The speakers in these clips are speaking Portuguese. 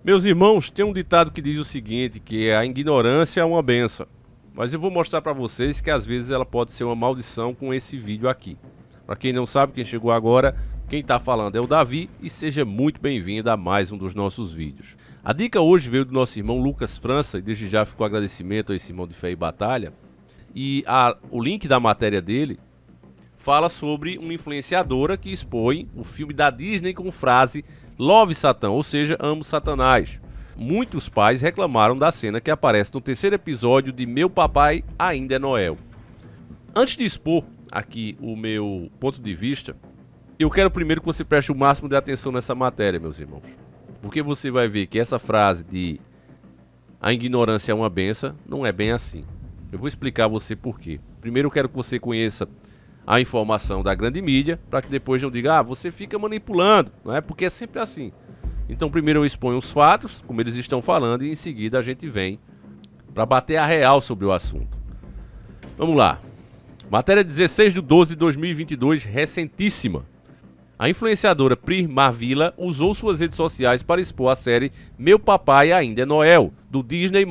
Meus irmãos, tem um ditado que diz o seguinte, que a ignorância é uma benção. Mas eu vou mostrar para vocês que às vezes ela pode ser uma maldição com esse vídeo aqui. Para quem não sabe, quem chegou agora, quem está falando é o Davi e seja muito bem-vindo a mais um dos nossos vídeos. A dica hoje veio do nosso irmão Lucas França e desde já ficou agradecimento a esse irmão de fé e batalha. E o link da matéria dele fala sobre uma influenciadora que expõe o filme da Disney com frase Love Satan, ou seja, amo Satanás. Muitos pais reclamaram da cena que aparece no terceiro episódio de Meu Papai Ainda é Noel. Antes de expor aqui o meu ponto de vista, eu quero primeiro que você preste o máximo de atenção nessa matéria, meus irmãos. Porque você vai ver que essa frase de a ignorância é uma benção não é bem assim. Eu vou explicar a você por quê. Primeiro eu quero que você conheça a informação da grande mídia, para que depois não diga, você fica manipulando, não é? Porque é sempre assim. Então primeiro eu exponho os fatos, como eles estão falando, e em seguida a gente vem para bater a real sobre o assunto. Vamos lá. Matéria 16 de 12 de 2022, recentíssima. A influenciadora Pri Marvila usou suas redes sociais para expor a série Meu Papai Ainda é Noel, do Disney+,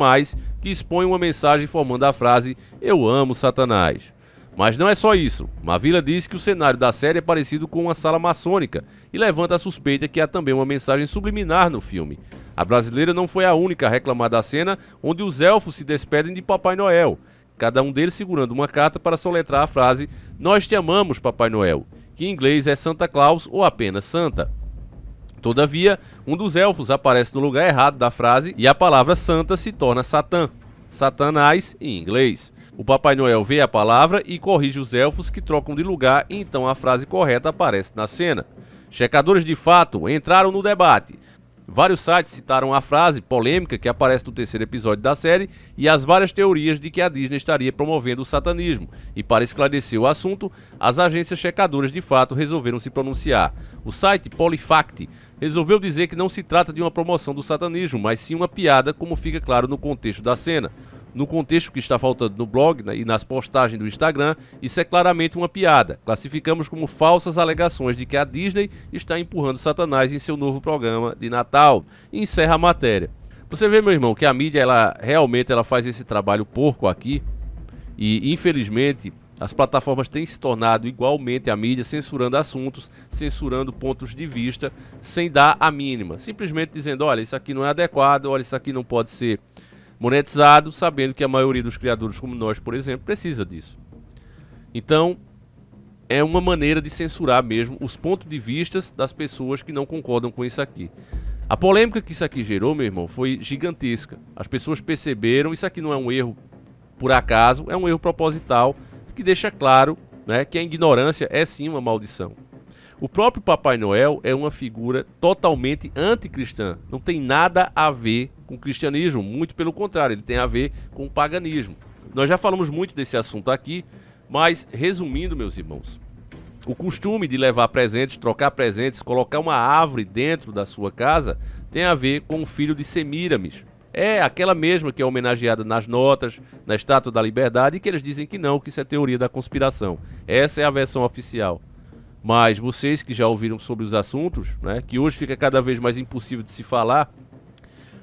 que expõe uma mensagem formando a frase Eu amo Satanás. Mas não é só isso. Marvila diz que o cenário da série é parecido com uma sala maçônica e levanta a suspeita que há também uma mensagem subliminar no filme. A brasileira não foi a única a reclamar da cena onde os elfos se despedem de Papai Noel, cada um deles segurando uma carta para soletrar a frase Nós te amamos, Papai Noel, que em inglês é Santa Claus ou apenas Santa. Todavia, um dos elfos aparece no lugar errado da frase e a palavra Santa se torna Satã, Satanás em inglês. O Papai Noel vê a palavra e corrige os elfos que trocam de lugar e então a frase correta aparece na cena. Checadores de fato entraram no debate. Vários sites citaram a frase polêmica que aparece no terceiro episódio da série e as várias teorias de que a Disney estaria promovendo o satanismo. E para esclarecer o assunto, as agências checadoras de fato resolveram se pronunciar. O site Polifact resolveu dizer que não se trata de uma promoção do satanismo, mas sim uma piada, como fica claro no contexto da cena. No contexto que está faltando no blog e nas postagens do Instagram, isso é claramente uma piada. Classificamos como falsas alegações de que a Disney está empurrando Satanás em seu novo programa de Natal. E encerra a matéria. Você vê, meu irmão, que a mídia realmente faz esse trabalho porco aqui. E infelizmente as plataformas têm se tornado igualmente a mídia, censurando assuntos, censurando pontos de vista, sem dar a mínima. Simplesmente dizendo, olha, isso aqui não é adequado, olha, isso aqui não pode ser monetizado, sabendo que a maioria dos criadores como nós, por exemplo, precisa disso. Então, é uma maneira de censurar mesmo os pontos de vista das pessoas que não concordam com isso aqui. A polêmica que isso aqui gerou, meu irmão, foi gigantesca. As pessoas perceberam, isso aqui não é um erro por acaso, é um erro proposital, que deixa claro, né, que a ignorância é sim uma maldição. O próprio Papai Noel é uma figura totalmente anticristã, não tem nada a ver com o cristianismo, muito pelo contrário, ele tem a ver com o paganismo. Nós já falamos muito desse assunto aqui, mas resumindo, meus irmãos, o costume de levar presentes, trocar presentes, colocar uma árvore dentro da sua casa tem a ver com o filho de Semíramis. É aquela mesma que é homenageada nas notas, na Estátua da Liberdade, e que eles dizem que não, que isso é teoria da conspiração. Essa é a versão oficial. Mas vocês que já ouviram sobre os assuntos, né, que hoje fica cada vez mais impossível de se falar,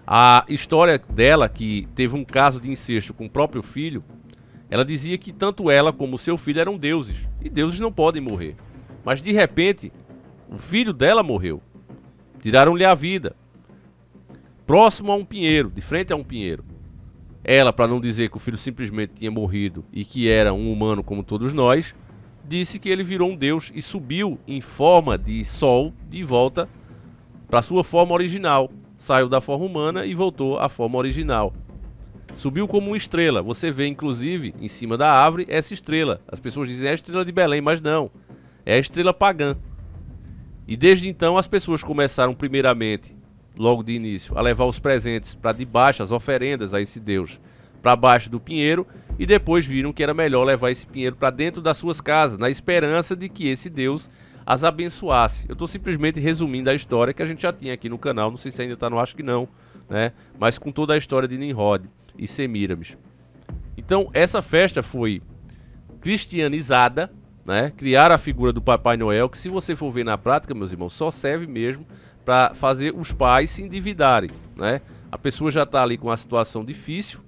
a história dela, que teve um caso de incesto com o próprio filho, ela dizia que tanto ela como o seu filho eram deuses, e deuses não podem morrer. Mas de repente, o filho dela morreu, tiraram-lhe a vida, próximo a um pinheiro, de frente a um pinheiro. Ela, para não dizer que o filho simplesmente tinha morrido e que era um humano como todos nós, disse que ele virou um deus e subiu em forma de sol de volta para sua forma original. Saiu da forma humana e voltou à forma original. Subiu como uma estrela. Você vê, inclusive, em cima da árvore, essa estrela. As pessoas dizem é a estrela de Belém, mas não. É a estrela pagã. E desde então as pessoas começaram primeiramente, logo de início, a levar os presentes para debaixo, as oferendas a esse deus, para baixo do pinheiro, e depois viram que era melhor levar esse pinheiro para dentro das suas casas, na esperança de que esse Deus as abençoasse. Eu estou simplesmente resumindo a história que a gente já tinha aqui no canal, não sei se ainda está no, acho que não, né? Mas com toda a história de Nimrod e Semíramis. Então essa festa foi cristianizada, né? Criaram a figura do Papai Noel, que se você for ver na prática, meus irmãos, só serve mesmo para fazer os pais se endividarem, né? A pessoa já está ali com uma situação difícil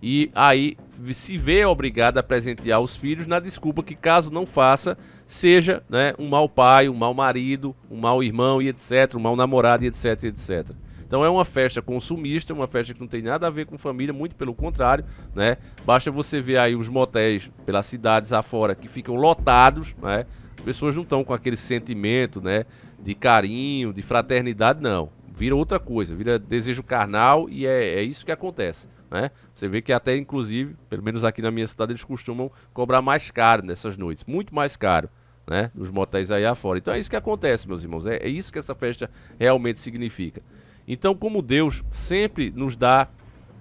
e aí se vê obrigada a presentear os filhos na desculpa que, caso não faça, seja, né, um mau pai, um mau marido, um mau irmão e etc, um mau namorado e etc, etc. Então é uma festa consumista, uma festa que não tem nada a ver com família, muito pelo contrário, né? Basta você ver aí os motéis pelas cidades afora que ficam lotados, né? As pessoas não estão com aquele sentimento, né, de carinho, de fraternidade, não. Vira outra coisa, vira desejo carnal e é isso que acontece, né? Você vê que até, inclusive, pelo menos aqui na minha cidade, eles costumam cobrar mais caro nessas noites, muito mais caro, né? Nos motéis aí afora. Então é isso que acontece, meus irmãos, é isso que essa festa realmente significa. Então, como Deus sempre nos dá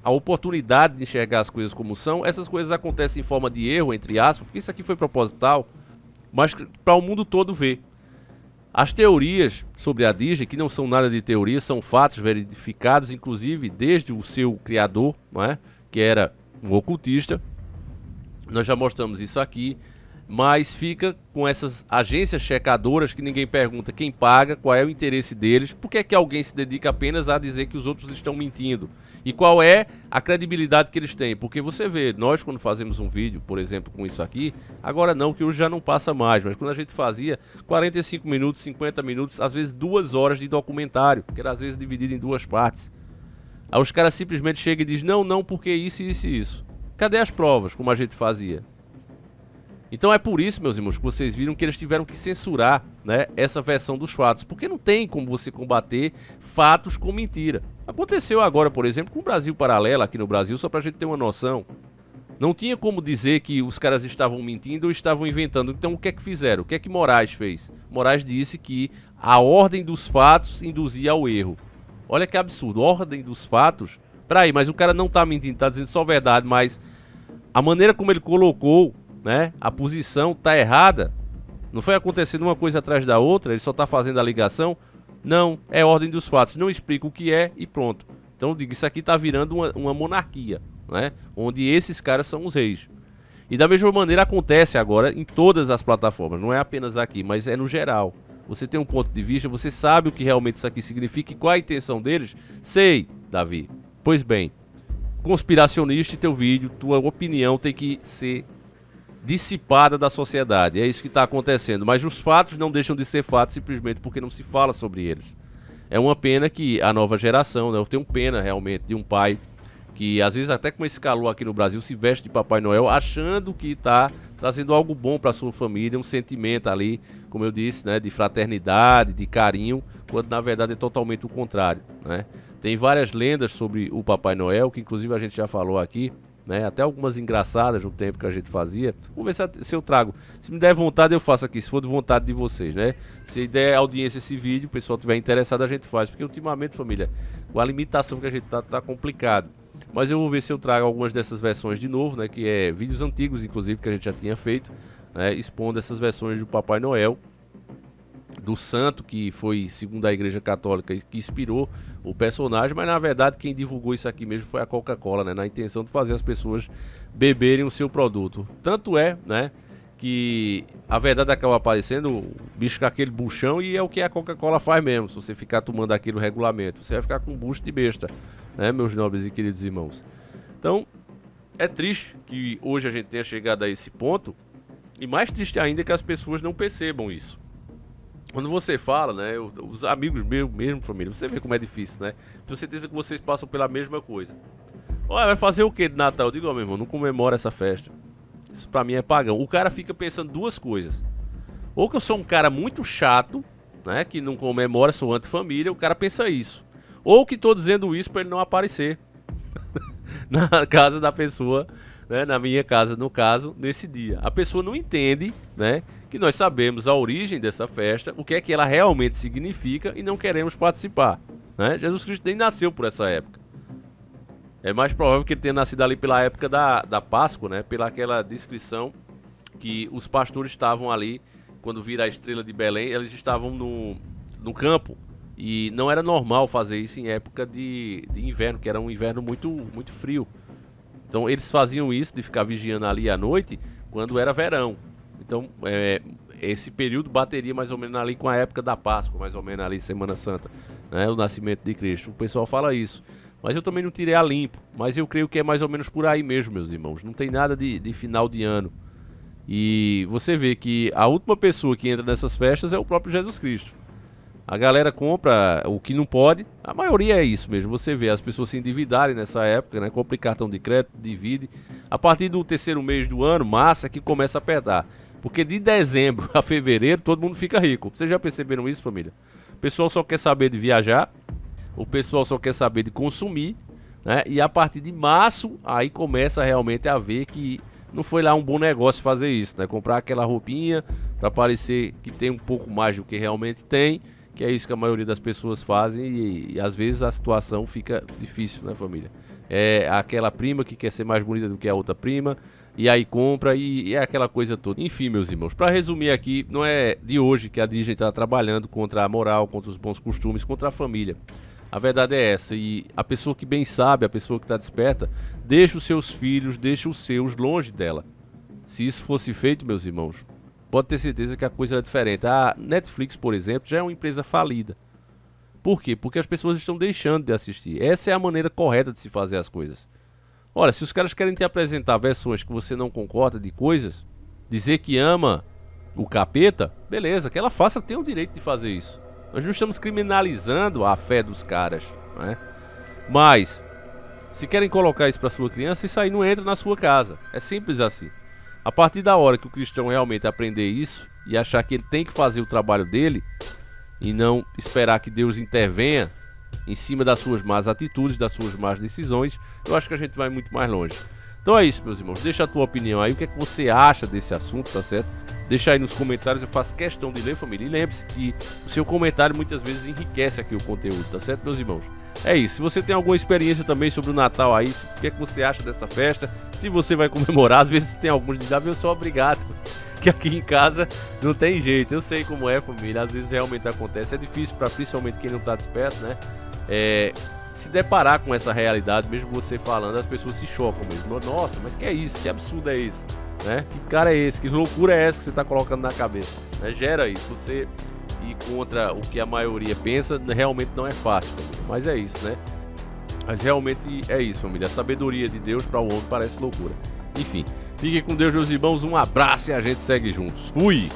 a oportunidade de enxergar as coisas como são, essas coisas acontecem em forma de erro, entre aspas, porque isso aqui foi proposital, mas para o mundo todo ver. As teorias sobre a Disney, que não são nada de teoria, são fatos verificados, inclusive desde o seu criador, não é? Que era um ocultista. Nós já mostramos isso aqui, mas fica com essas agências checadoras que ninguém pergunta quem paga, qual é o interesse deles, por que é que alguém se dedica apenas a dizer que os outros estão mentindo? E qual é a credibilidade que eles têm? Porque você vê, nós quando fazemos um vídeo, por exemplo, com isso aqui, agora não, que hoje já não passa mais, mas quando a gente fazia 45 minutos, 50 minutos, às vezes 2 horas de documentário, que era às vezes dividido em 2 partes. Aí os caras simplesmente chegam e dizem, não, porque isso, isso e isso. Cadê as provas, como a gente fazia? Então é por isso, meus irmãos, que vocês viram que eles tiveram que censurar, né, essa versão dos fatos. Porque não tem como você combater fatos com mentira. Aconteceu agora, por exemplo, com o Brasil Paralelo aqui no Brasil, só pra gente ter uma noção. Não tinha como dizer que os caras estavam mentindo ou estavam inventando. Então o que é que fizeram? O que é que Moraes fez? Moraes disse que a ordem dos fatos induzia ao erro. Olha que absurdo, ordem dos fatos. Peraí, mas o cara não tá mentindo, tá dizendo só a verdade, mas a maneira como ele colocou, né, a posição tá errada. Não foi acontecendo uma coisa atrás da outra, ele só tá fazendo a ligação. Não, é ordem dos fatos, não explica o que é e pronto. Então eu digo, isso aqui tá virando uma monarquia, né, onde esses caras são os reis. E da mesma maneira acontece agora em todas as plataformas, não é apenas aqui, mas é no geral. Você tem um ponto de vista, você sabe o que realmente isso aqui significa e qual a intenção deles? Sei, Davi. Pois bem, conspiracionista, teu vídeo, tua opinião tem que ser dissipada da sociedade. É isso que está acontecendo. Mas os fatos não deixam de ser fatos simplesmente porque não se fala sobre eles. É uma pena que a nova geração, né, eu tenho pena realmente de um pai que às vezes até com esse calor aqui no Brasil se veste de Papai Noel achando que está trazendo algo bom para sua família, um sentimento ali, como eu disse, né, de fraternidade, de carinho, quando na verdade é totalmente o contrário, né? Tem várias lendas sobre o Papai Noel, que inclusive a gente já falou aqui, né? Até algumas engraçadas no tempo que a gente fazia. Vamos ver se eu trago. Se me der vontade eu faço aqui, se for de vontade de vocês, né? Se der audiência esse vídeo, o pessoal estiver interessado a gente faz, porque ultimamente, família, com a limitação que a gente tá complicado. Mas eu vou ver se eu trago algumas dessas versões de novo, né? Que é vídeos antigos, inclusive, que a gente já tinha feito, né? Expondo essas versões do Papai Noel, do santo que foi, segundo a Igreja Católica, que inspirou o personagem, mas na verdade quem divulgou isso aqui mesmo foi a Coca-Cola, né? Na intenção de fazer as pessoas beberem o seu produto. Tanto é, né, que a verdade acaba aparecendo, o bicho com aquele buchão, e é o que a Coca-Cola faz mesmo. Se você ficar tomando aquilo regulamento, você vai ficar com um bucho de besta, né, meus nobres e queridos irmãos. Então, é triste que hoje a gente tenha chegado a esse ponto, e mais triste ainda é que as pessoas não percebam isso. Quando você fala, né, os amigos meus, mesmo família, você vê como é difícil, né? Tenho certeza que vocês passam pela mesma coisa. Olha, vai fazer o que de Natal? Eu digo, ó, meu irmão, não comemora essa festa. Isso pra mim é pagão. O cara fica pensando duas coisas. Ou que eu sou um cara muito chato, né, que não comemora, sou anti-família, o cara pensa isso. Ou que tô dizendo isso pra ele não aparecer na casa da pessoa, né, na minha casa, no caso, nesse dia. A pessoa não entende, né, que nós sabemos a origem dessa festa, o que é que ela realmente significa e não queremos participar, né? Jesus Cristo nem nasceu por essa época. É mais provável que ele tenha nascido ali pela época da Páscoa, né? Pela aquela descrição que os pastores estavam ali, quando vira a estrela de Belém, eles estavam no campo. E não era normal fazer isso em época de inverno, que era um inverno muito, muito frio. Então eles faziam isso de ficar vigiando ali à noite quando era verão. Então, esse período bateria mais ou menos ali com a época da Páscoa, mais ou menos ali, Semana Santa. né, o nascimento de Cristo. O pessoal fala isso. Mas eu também não tirei a limpo. Mas eu creio que é mais ou menos por aí mesmo, meus irmãos. Não tem nada de final de ano. E você vê que a última pessoa que entra nessas festas é o próprio Jesus Cristo. A galera compra o que não pode. A maioria é isso mesmo. Você vê as pessoas se endividarem nessa época, né? Compre cartão de crédito, divide. A partir do terceiro mês do ano, massa, que começa a apertar. Porque de dezembro a fevereiro todo mundo fica rico. Vocês já perceberam isso, família? O pessoal só quer saber de viajar. O pessoal só quer saber de consumir, né? E a partir de março, aí começa realmente a ver que não foi lá um bom negócio fazer isso, né? Comprar aquela roupinha para parecer que tem um pouco mais do que realmente tem, que é isso que a maioria das pessoas fazem e às vezes a situação fica difícil, né, família? É aquela prima que quer ser mais bonita do que a outra prima, e aí compra e é aquela coisa toda. Enfim, meus irmãos, para resumir aqui, não é de hoje que a Disney está trabalhando contra a moral, contra os bons costumes, contra a família. A verdade é essa, e a pessoa que bem sabe, a pessoa que está desperta, deixa os seus filhos, deixa os seus longe dela. Se isso fosse feito, meus irmãos, pode ter certeza que a coisa era diferente. A Netflix, por exemplo, já é uma empresa falida. Por quê? Porque as pessoas estão deixando de assistir. Essa é a maneira correta de se fazer as coisas. Olha, se os caras querem te apresentar versões que você não concorda de coisas, dizer que ama o capeta, beleza, que ela faça, tem o direito de fazer isso. Nós não estamos criminalizando a fé dos caras, né? Mas, se querem colocar isso para sua criança, isso aí não entra na sua casa. É simples assim. A partir da hora que o cristão realmente aprender isso e achar que ele tem que fazer o trabalho dele e não esperar que Deus intervenha em cima das suas más atitudes, das suas más decisões, eu acho que a gente vai muito mais longe. Então é isso, meus irmãos. Deixa a tua opinião aí. O que é que você acha desse assunto, tá certo? Deixa aí nos comentários, eu faço questão de ler, família. E lembre-se que o seu comentário muitas vezes enriquece aqui o conteúdo, tá certo, meus irmãos? É isso. Se você tem alguma experiência também sobre o Natal aí, o que é que você acha dessa festa? Se você vai comemorar, às vezes tem alguns de dar, eu sou obrigado. Que aqui em casa não tem jeito. Eu sei como é, família. Às vezes realmente acontece. É difícil para principalmente quem não tá desperto, né? Se deparar com essa realidade, mesmo você falando, as pessoas se chocam mesmo. Nossa, mas que é isso? Que absurdo é esse? Né? Que cara é esse? Que loucura é essa que você está colocando na cabeça? Né? Gera isso. Você ir contra o que a maioria pensa realmente não é fácil, família. Mas é isso, né? Mas realmente é isso, família. A sabedoria de Deus para o homem parece loucura. Enfim, fiquem com Deus, meus irmãos. Um abraço e a gente segue juntos. Fui!